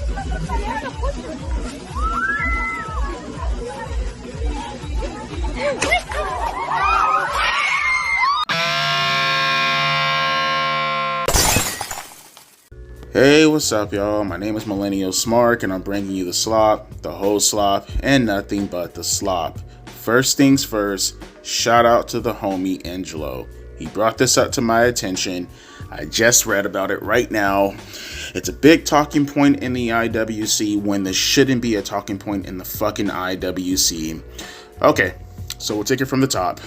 Hey, what's up, y'all? My name is Millennial Smark, and I'm bringing you the slop, the whole slop, and nothing but the slop. First things first, shout out to the homie Angelo. He brought this up to my attention. I just read about it right now. It's a big talking point in the IWC when this shouldn't be a talking point in the fucking IWC. Okay, so we'll take it from the top.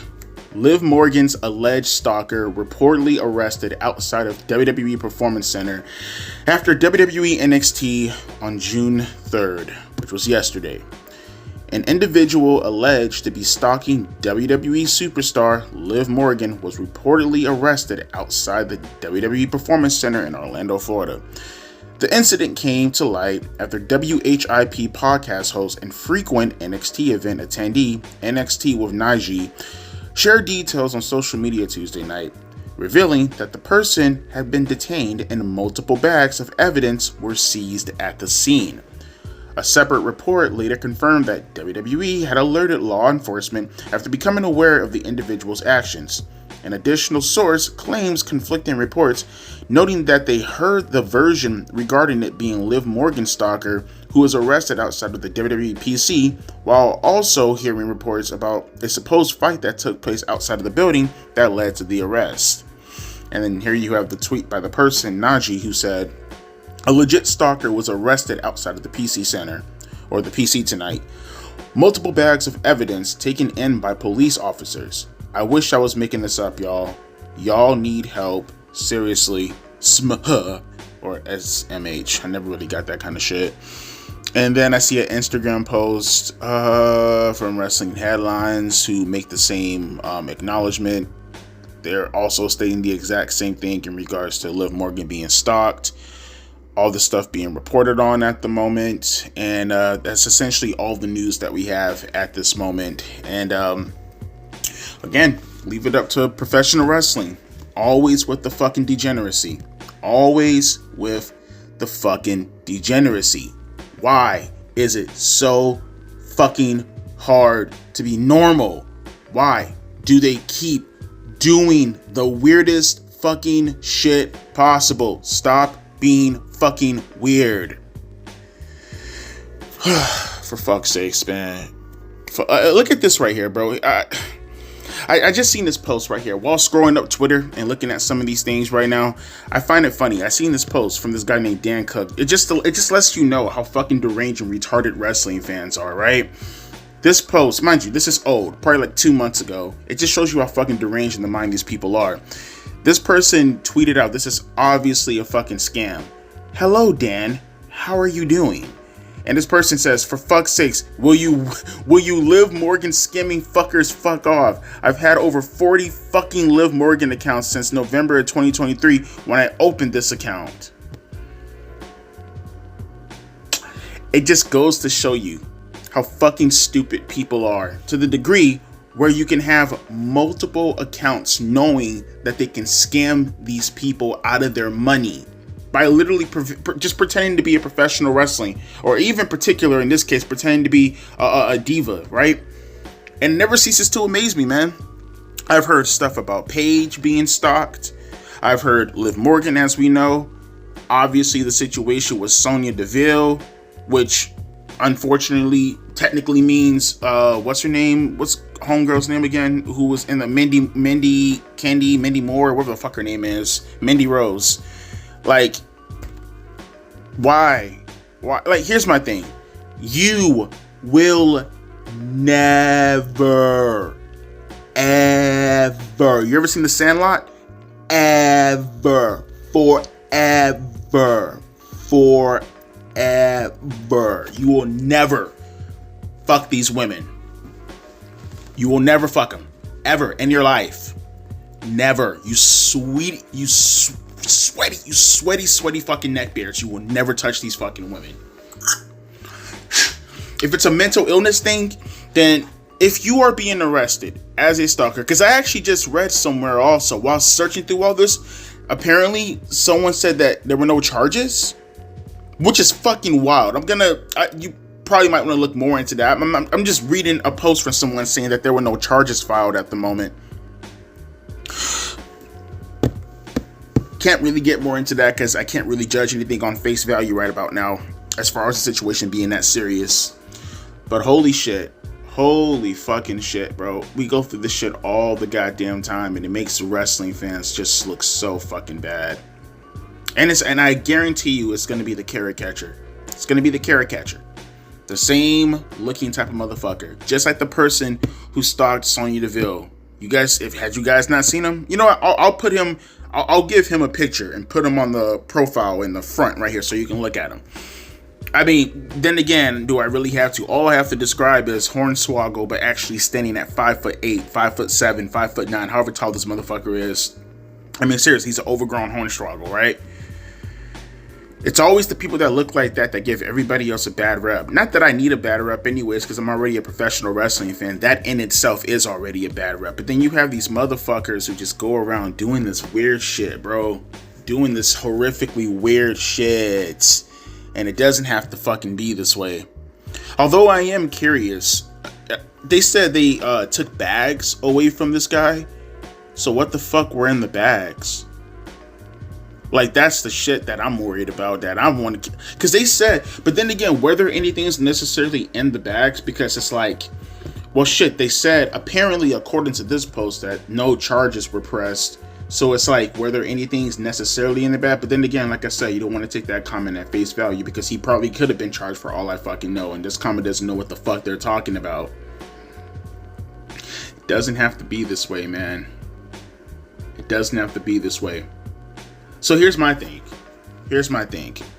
Liv Morgan's alleged stalker reportedly arrested outside of WWE Performance Center after WWE NXT on June 3rd, which was yesterday. An individual alleged to be stalking WWE superstar Liv Morgan was reportedly arrested outside the WWE Performance Center in Orlando, Florida. The incident came to light after WHIP podcast host and frequent NXT event attendee, NXT with Najee, shared details on social media Tuesday night, revealing that the person had been detained and multiple bags of evidence were seized at the scene. A separate report later confirmed that WWE had alerted law enforcement after becoming aware of the individual's actions. An additional source claims conflicting reports, noting that they heard the version regarding it being Liv Morgan's stalker who was arrested outside of the WWE PC, while also hearing reports about a supposed fight that took place outside of the building that led to the arrest. And then here you have the tweet by the person, Najee, who said, "A legit stalker was arrested outside of the PC Center, or the PC tonight. Multiple bags of evidence taken in by police officers. I wish I was making this up, y'all. Y'all need help. Seriously. SMH." Or SMH. I never really got that kind of shit. And then I see an Instagram post from Wrestling Headlines who make the same acknowledgement. They're also stating the exact same thing in regards to Liv Morgan being stalked. All the stuff being reported on at the moment. And that's essentially all the news that we have at this moment. And again, leave it up to professional wrestling. Always with the fucking degeneracy. Always with the fucking degeneracy. Why is it so fucking hard to be normal? Why do they keep doing the weirdest fucking shit possible? Stop being fucking weird. For fuck's sakes, man. Look at this right here, bro. I just seen this post right here while scrolling up Twitter and looking at some of these things right now. I find it funny. I seen this post from this guy named Dan Cook. It just lets you know how fucking deranged and retarded wrestling fans are, right? This post, mind you, this is old, probably like 2 months ago. It just shows you how fucking deranged in the mind these people are. This person tweeted out, "This is obviously a fucking scam. Hello, Dan. How are you doing?" And this person says, "For fuck's sakes, will you Liv Morgan skimming fuckers fuck off? I've had over 40 fucking Liv Morgan accounts since November of 2023 when I opened this account." It just goes to show you how fucking stupid people are, to the degree where you can have multiple accounts knowing that they can scam these people out of their money by literally just pretending to be a professional wrestling, or even particular in this case, pretending to be a diva, right? And it never ceases to amaze me, man. I've heard stuff about Paige being stalked. I've heard Liv Morgan, as we know. Obviously, the situation with Sonya Deville, which unfortunately technically means what's her name? What's homegirl's name again? Who was in the Mindy Moore, whatever the fuck her name is, Mindy Rose. Like, why? Like, here's my thing. You will never, ever. You ever seen The Sandlot? Ever. Forever. You will never fuck these women. You will never fuck them. Ever in your life. Never. You sweaty fucking neckbeards. You will never touch these fucking women. If it's a mental illness thing, then if you are being arrested as a stalker, because I actually just read somewhere also while searching through all this, apparently someone said that there were no charges. which is fucking wild. You probably might want to look more into that. I'm just reading a post from someone saying that there were no charges filed at the moment. Can't really get more into that because I can't really judge anything on face value right about now as far as the situation being that serious. But holy shit. Holy fucking shit, bro. We go through this shit all the goddamn time, and it makes wrestling fans just look so fucking bad. And I guarantee you it's going to be the carrot catcher. It's going to be the carrot catcher. The same looking type of motherfucker. Just like the person who stalked Sonya Deville. Had you guys not seen him? You know what? I'll give him a picture and put him on the profile in the front right here so you can look at him. I mean, then again, do I really have to? All I have to describe is Hornswoggle, but actually standing at 5'8", 5'7", 5'9", however tall this motherfucker is. I mean, seriously, he's an overgrown Hornswoggle, right? It's always the people that look like that give everybody else a bad rep. Not that I need a bad rep anyways, because I'm already a professional wrestling fan. That in itself is already a bad rep. But then you have these motherfuckers who just go around doing this weird shit, bro. Doing this horrifically weird shit. And it doesn't have to fucking be this way. Although I am curious, they said they took bags away from this guy. So what the fuck were in the bags? Like, that's the shit that I'm worried about, that I want to... Because they said... But then again, whether anything is necessarily in the bags, because it's like... Well, shit, they said, apparently, according to this post, that no charges were pressed. So it's like, whether anything's necessarily in the bag. But then again, like I said, you don't want to take that comment at face value, because he probably could have been charged for all I fucking know. And this comment doesn't know what the fuck they're talking about. It doesn't have to be this way, man. It doesn't have to be this way. So here's my thing. I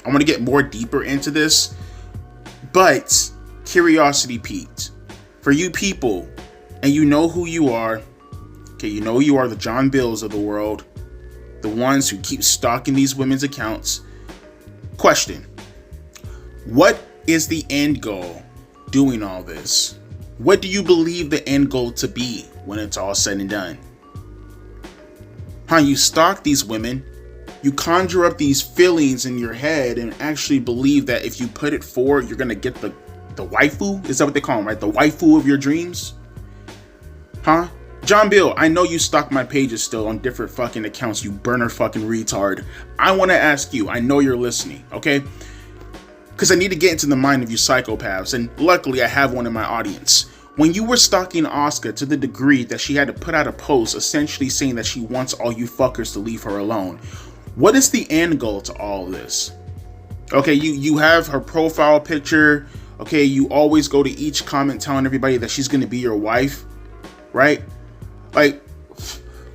want to get more deeper into this, but curiosity piqued. For you people, and you know who you are. Okay, you know you are the John Bills of the world, the ones who keep stalking these women's accounts. Question: what is the end goal doing all this? What do you believe the end goal to be when it's all said and done? You stalk these women. You conjure up these feelings in your head and actually believe that if you put it forward, you're going to get the waifu? Is that what they call them, right? The waifu of your dreams? John Bill, I know you stalk my pages still on different fucking accounts, you burner fucking retard. I want to ask you, I know you're listening, okay? Because I need to get into the mind of you psychopaths, and luckily I have one in my audience. When you were stalking Asuka to the degree that she had to put out a post essentially saying that she wants all you fuckers to leave her alone, what is the end goal to all this? Okay, you have her profile picture. Okay, you always go to each comment telling everybody that she's going to be your wife, right? Like,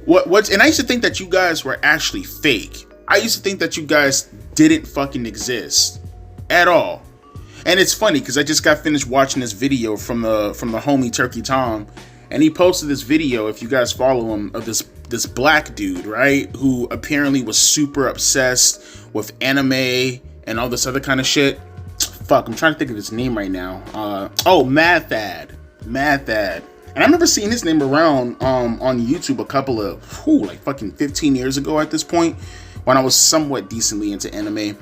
what's... And I used to think that you guys were actually fake. I used to think that you guys didn't fucking exist at all. And it's funny because I just got finished watching this video from the homie Turkey Tom, and he posted this video, if you guys follow him, of this black dude, right, who apparently was super obsessed with anime and all this other kind of shit. Fuck, I'm trying to think of his name right now. Mad Thad. And I remember seeing his name around on YouTube a couple of like fucking 15 years ago at this point, when I was somewhat decently into anime.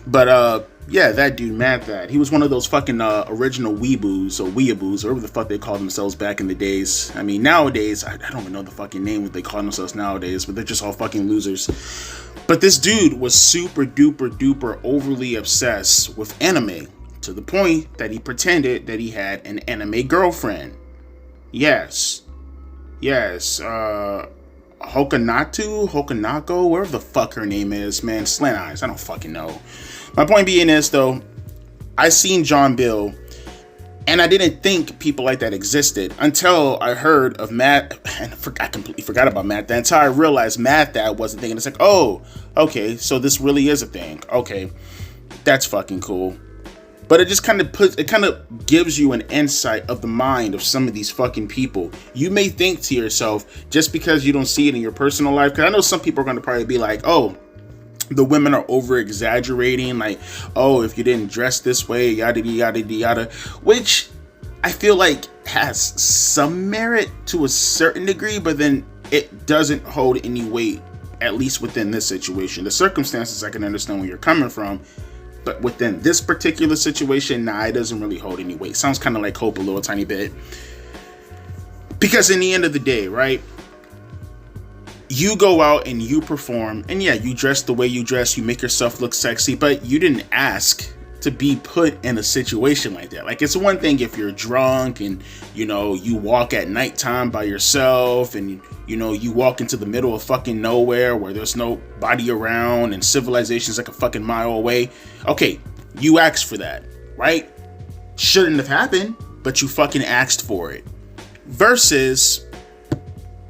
But yeah, that dude, Mad Thad, he was one of those fucking original weeboos or weeaboos, or whatever the fuck they called themselves back in the days. I mean, nowadays, I don't even know the fucking name what they call themselves nowadays, but they're just all fucking losers. But this dude was super duper duper overly obsessed with anime, to the point that he pretended that he had an anime girlfriend. Yes, Hokanako, wherever the fuck her name is, man, slant eyes, I don't fucking know. My point being is, though, I seen John Bill, and I didn't think people like that existed until I heard of Matt, and I completely forgot about Matt Thad, until I realized Matt Thad was a thing, and it's like, oh, okay, so this really is a thing. Okay, that's fucking cool. But it just kind of gives you an insight of the mind of some of these fucking people. You may think to yourself, just because you don't see it in your personal life, because I know some people are going to probably be like, oh, the women are over exaggerating, like, oh, if you didn't dress this way, yada yada yada, which I feel like has some merit to a certain degree, but then it doesn't hold any weight, at least within this situation. The circumstances, I can understand where you're coming from, But within this particular situation, nah, it doesn't really hold any weight. Sounds kind of like hope a little tiny bit. Because in the end of the day, right? You go out and you perform, and yeah, you dress the way you dress, you make yourself look sexy, but you didn't ask to be put in a situation like that. Like, it's one thing if you're drunk and, you know, you walk at nighttime by yourself and, you know, you walk into the middle of fucking nowhere where there's nobody around and civilization's like a fucking mile away. Okay, you asked for that, right? Shouldn't have happened, but you fucking asked for it. Versus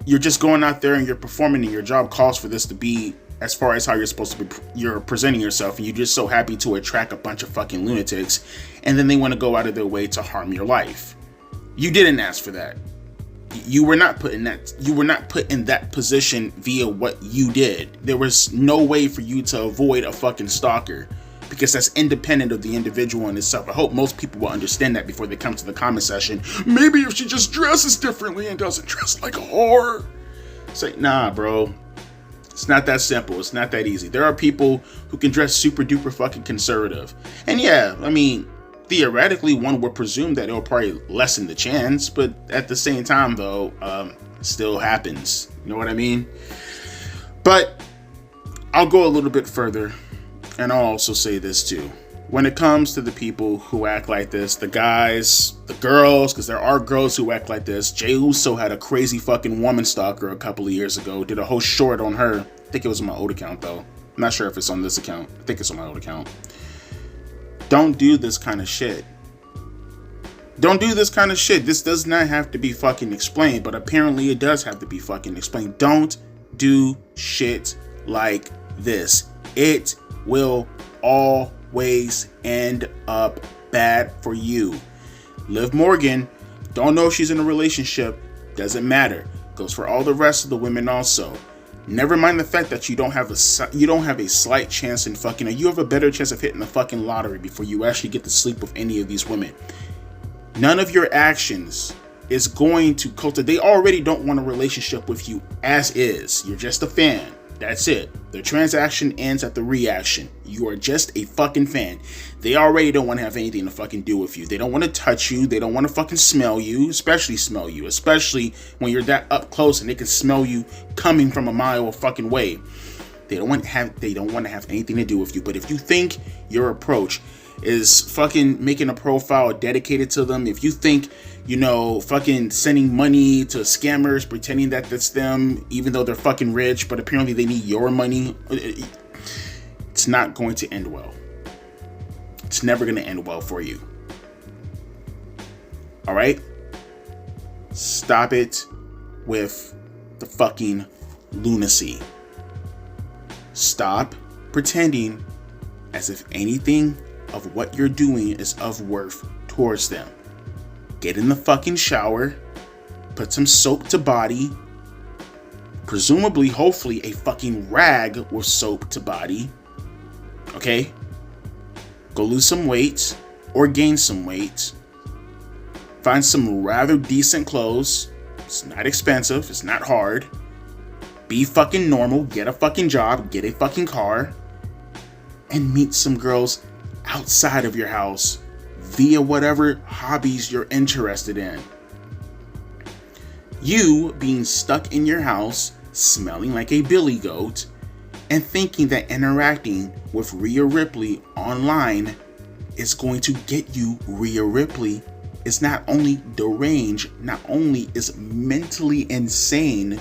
you're just going out there and you're performing and your job calls for this to be as far as how you're supposed to be, you're presenting yourself, and you're just so happy to attract a bunch of fucking lunatics, and then they want to go out of their way to harm your life. You didn't ask for that. You were not put in that position via what you did. There was no way for you to avoid a fucking stalker, because that's independent of the individual in itself. I hope most people will understand that before they come to the comment section. Maybe if she just dresses differently and doesn't dress like a whore. It's like, nah, bro. It's not that simple. It's not that easy. There are people who can dress super duper fucking conservative. And yeah, I mean, theoretically, one would presume that it'll probably lessen the chance, but at the same time, though, it still happens. You know what I mean? But I'll go a little bit further, and I'll also say this too. When it comes to the people who act like this, the guys, the girls, because there are girls who act like this. Jay Uso had a crazy fucking woman stalker a couple of years ago. Did a whole short on her. I think it was on my old account, though. I'm not sure if it's on this account. I think it's on my old account. Don't do this kind of shit. Don't do this kind of shit. This does not have to be fucking explained, but apparently it does have to be fucking explained. Don't do shit like this. It will always end up bad for you. Liv Morgan, don't know if she's in a relationship, doesn't matter. Goes for all the rest of the women also. Never mind the fact that you don't have a slight chance in fucking, or you have a better chance of hitting the fucking lottery before you actually get to sleep with any of these women. None of your actions is going to cultivate. They already don't want a relationship with you as is. You're just a fan. That's it. The transaction ends at the reaction. You are just a fucking fan. They already don't want to have anything to fucking do with you. They don't want to touch you. They don't want to fucking smell you, especially when you're that up close and they can smell you coming from a mile of fucking way. They don't want to have anything to do with you. But if you think your approach is fucking making a profile dedicated to them, if you think, you know, fucking sending money to scammers, pretending that that's them, even though they're fucking rich, but apparently they need your money, it's not going to end well. It's never going to end well for you. All right? Stop it with the fucking lunacy. Stop pretending as if anything of what you're doing is of worth towards them. Get in the fucking shower, put some soap to body, presumably, hopefully, a fucking rag with soap to body, okay? Go lose some weight or gain some weight. Find some rather decent clothes. It's not expensive, it's not hard. Be fucking normal, get a fucking job, get a fucking car, and meet some girls outside of your house via whatever hobbies you're interested in. You being stuck in your house, smelling like a billy goat, and thinking that interacting with Rhea Ripley online is going to get you Rhea Ripley is not only deranged, not only is mentally insane,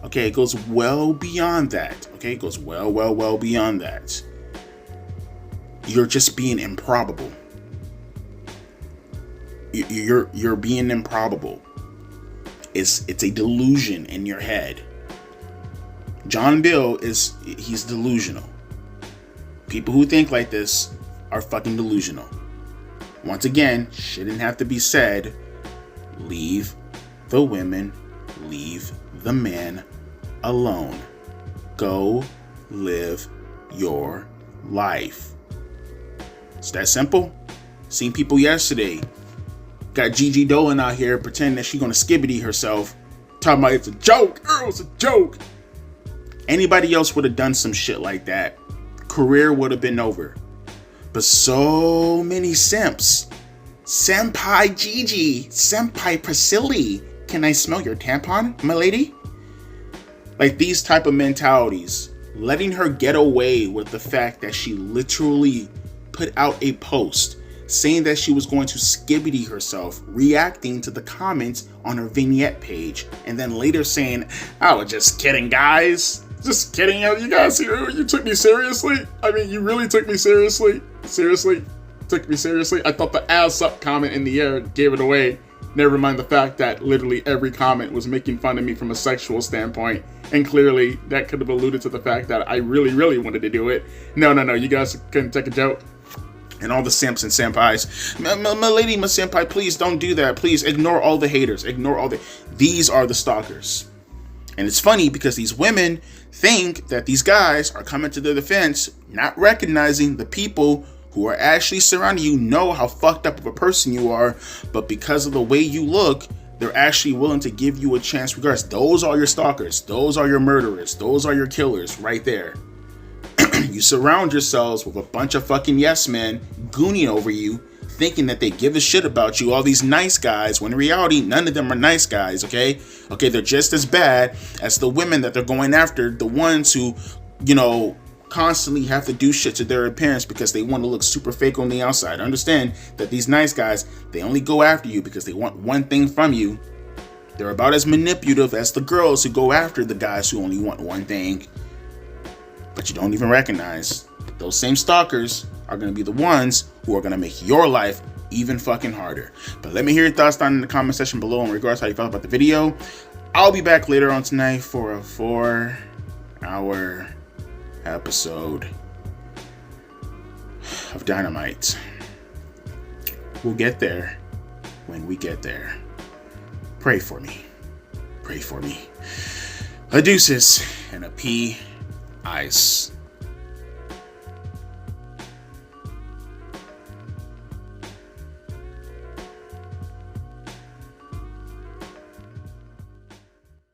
okay, it goes well beyond that. Okay, it goes well beyond that. You're just being improbable. You're being improbable. It's a delusion in your head. John Bill he's delusional. People who think like this are fucking delusional. Once again, shouldn't have to be said. Leave the women, leave the men alone. Go live your life. It's that simple. Seen people yesterday. Got Gigi Dolan out here pretending that she's gonna skibbity herself. Talking about it's a joke. It's a joke. Anybody else would have done some shit like that. Career would have been over. But so many simps. Senpai Gigi, Senpai Priscilla, can I smell your tampon, my lady? Like these type of mentalities, letting her get away with the fact that she literally put out a post saying that she was going to skibbity herself, reacting to the comments on her vignette page, and then later saying, "I was just kidding, guys. Just kidding. You guys, you took me seriously? I mean, you really took me seriously? Seriously? Took me seriously? I thought the ass up comment in the air gave it away. Never mind the fact that literally every comment was making fun of me from a sexual standpoint. And clearly that could have alluded to the fact that I really, really wanted to do it. No, you guys couldn't take a joke." And all the simps and senpais, my lady, my senpai, please don't do that. Please ignore all the haters. These are the stalkers. And it's funny because these women think that these guys are coming to their defense, not recognizing the people who are actually surrounding you know how fucked up of a person you are, but because of the way you look, they're actually willing to give you a chance regardless. Those are your stalkers. Those are your murderers. Those are your killers right there. You surround yourselves with a bunch of fucking yes men gooning over you, thinking that they give a shit about you, all these nice guys, when in reality, none of them are nice guys, okay? Okay, they're just as bad as the women that they're going after, the ones who, constantly have to do shit to their appearance because they want to look super fake on the outside. Understand that these nice guys, they only go after you because they want one thing from you. They're about as manipulative as the girls who go after the guys who only want one thing. But you don't even recognize those same stalkers are going to be the ones who are going to make your life even fucking harder. But let me hear your thoughts down in the comment section below in regards to how you felt about the video. I'll be back later on tonight for a 4-hour episode of Dynamite. We'll get there when we get there. Pray for me. Pray for me. A deuces and a pea ice.